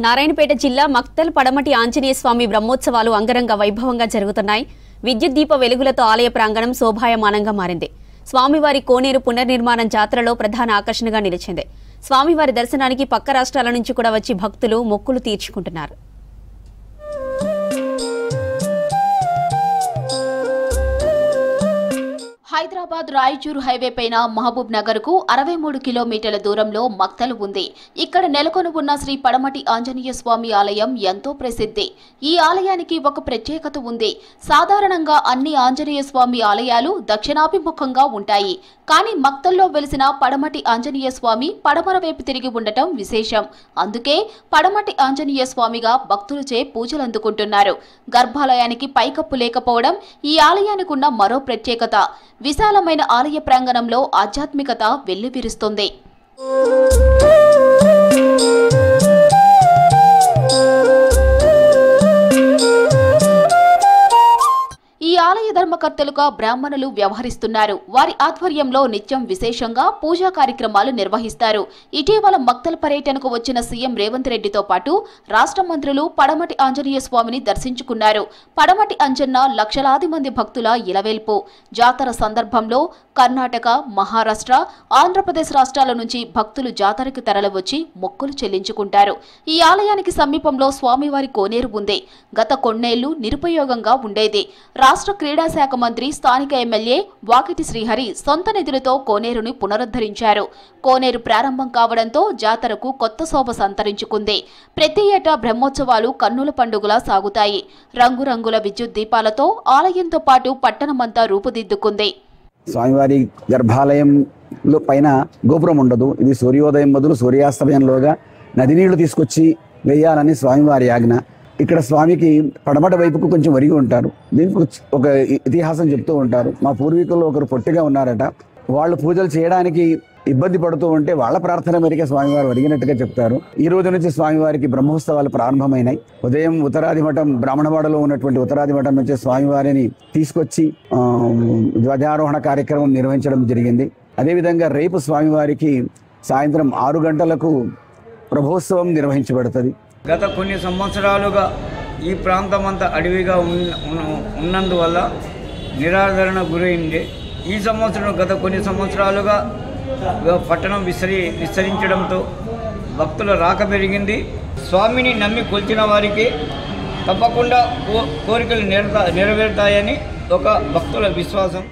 నారాయణపేట జిల్లా మక్తల్ పడమటి ఆంజనేయ స్వామి బ్రహ్మోత్సవాలు అంగరంగ వైభవంగా జరుగుతున్నాయి. విద్యుత్ దీప వెలుగులతో ఆలయ ప్రాంగణం శోభాయమానంగా మారింది. స్వామివారి కోనేరు పునర్నిర్మాణం జాతరలో ప్రధాన ఆకర్షణగా నిలిచింది. స్వామివారి దర్శనానికి పక్క రాష్ట్రాల నుంచి కూడా వచ్చి భక్తులు మొక్కులు తీర్చుకుంటున్నారు. హైదరాబాద్ రాయచూరు హైవే పైన మహబూబ్ నగర్ కు 63 కిలోమీటర్ల దూరంలో మక్తల్ ఉంది. ఇక్కడ నెలకొని ఉన్న శ్రీ పడమటి ఆంజనేయ స్వామి ఆలయం ఎంతో ప్రసిద్ధి. ఈ ఆలయానికి ఒక ప్రత్యేకత ఉంది. సాధారణంగా అన్ని ఆంజనేయ స్వామి ఆలయాలు దక్షిణాభిముఖంగా ఉంటాయి. కానీ మక్తల్లో వెలిసిన పడమటి ఆంజనేయ స్వామి పడమర వైపు తిరిగి ఉండటం విశేషం. అందుకే పడమటి ఆంజనేయ స్వామిగా భక్తులచే పూజలు అందుకుంటున్నారు. గర్భాలయానికి పైకప్పు లేకపోవడం ఈ ఆలయానికి ఉన్న మరో ప్రత్యేకత. విశాలమైన ఆలయ ప్రాంగణంలో ఆధ్యాత్మికత వెల్లివిరుస్తుంది. ఈ ఆలయ ధర్మకర్తలుగా బ్రాహ్మణులు వ్యవహరిస్తున్నారు. వారి ఆధ్వర్యంలో నిత్యం విశేషంగా పూజా కార్యక్రమాలు నిర్వహిస్తారు. ఇటీవల మక్తల్ పర్యటనకు వచ్చిన సీఎం రేవంత్ రెడ్డితో పాటు రాష్ట్ర మంత్రులు పడమటి ఆంజనేయ స్వామిని దర్శించుకున్నారు. పడమటి అంజన్న లక్షలాది మంది భక్తుల ఇలవేల్పు. జాతర సందర్భంలో కర్ణాటక, మహారాష్ట్ర, ఆంధ్రప్రదేశ్ రాష్ట్రాల నుంచి భక్తులు జాతరకు తరలివచ్చి మొక్కులు చెల్లించుకుంటారు. ఈ ఆలయానికి సమీపంలో స్వామివారి కోనేరు ఉంది. గత కొన్నేళ్లు నిరుపయోగంగా ఉండేది. రాష్ట్ర క్రీడా శాఖ మంత్రి, స్థానిక ఎమ్మెల్యే వాకిటి శ్రీహరి సొంత నిధులతో కోనేరుని పునరుద్ధరించారు. కోనేరు ప్రారంభం కావడంతో జాతరకు కొత్త శోభ సంతరించుకుంది. ప్రతి ఏటా బ్రహ్మోత్సవాలు కన్నుల పండుగలా సాగుతాయి. రంగురంగుల విద్యుత్ దీపాలతో ఆలయంతో పాటు పట్టణమంతా రూపుదిద్దుకుంది. స్వామివారి గర్భాలయంలో పైన గోపురం ఉండదు. ఇది సూర్యోదయం బదులు సూర్యాస్తమయంలోగా నది నీళ్లు తీసుకొచ్చి వేయాలని స్వామివారి ఆజ్ఞ. ఇక్కడ స్వామికి పడమట వైపుకు కొంచెం ఒరిగి ఉంటారు. దీనికి ఒక ఇతిహాసం చెప్తూ ఉంటారు. మా పూర్వీకుల్లో ఒకరు పొట్టిగా ఉన్నారట. వాళ్ళు పూజలు చేయడానికి ఇబ్బంది పడుతూ ఉంటే వాళ్ళ ప్రార్థన మేరకే స్వామివారు ఒరిగినట్టుగా చెప్తారు. ఈ రోజు నుంచి స్వామివారికి బ్రహ్మోత్సవాలు ప్రారంభమైనాయి. ఉదయం ఉత్తరాది మఠం, బ్రాహ్మణవాడలో ఉన్నటువంటి ఉత్తరాది మఠం నుంచి స్వామివారిని తీసుకొచ్చి ధ్వజారోహణ కార్యక్రమం నిర్వహించడం జరిగింది. అదేవిధంగా రేపు స్వామివారికి సాయంత్రం 6 గంటలకు ప్రభోత్సవం నిర్వహించబడుతుంది. గత కొన్ని సంవత్సరాలుగా ఈ ప్రాంతం అంతా అడవిగా ఉన్నందువల్ల నిరాదరణ గురైంది. ఈ సంవత్సరం గత కొన్ని సంవత్సరాలుగా పట్టణం విస్తరించడంతో భక్తుల రాక పెరిగింది. స్వామిని నమ్మి కొలిచిన వారికి తప్పకుండా కోరికలు నెరవేరుతాయని ఒక భక్తుల విశ్వాసం.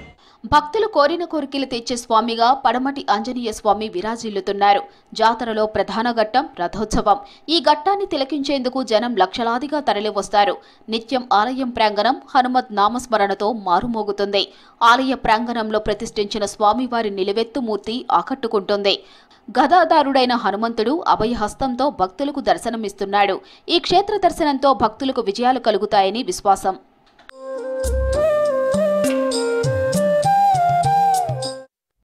భక్తులు కోరిన కోరికలు తెచ్చే స్వామిగా పడమటి ఆంజనేయ స్వామి విరాజిల్లుతున్నారు. జాతరలో ప్రధాన ఘట్టం రథోత్సవం. ఈ ఘట్టాన్ని తిలకించేందుకు జనం లక్షలాదిగా తరలివస్తారు. నిత్యం ఆలయం ప్రాంగణం హనుమత్ నామస్మరణతో మారుమోగుతుంది. ఆలయ ప్రాంగణంలో ప్రతిష్ఠించిన స్వామివారి నిలువెత్తు మూర్తి ఆకట్టుకుంటుంది. గదాదారుడైన హనుమంతుడు అభయహస్తంతో భక్తులకు దర్శనమిస్తున్నాడు. ఈ క్షేత్ర దర్శనంతో భక్తులకు విజయాలు కలుగుతాయని విశ్వాసం.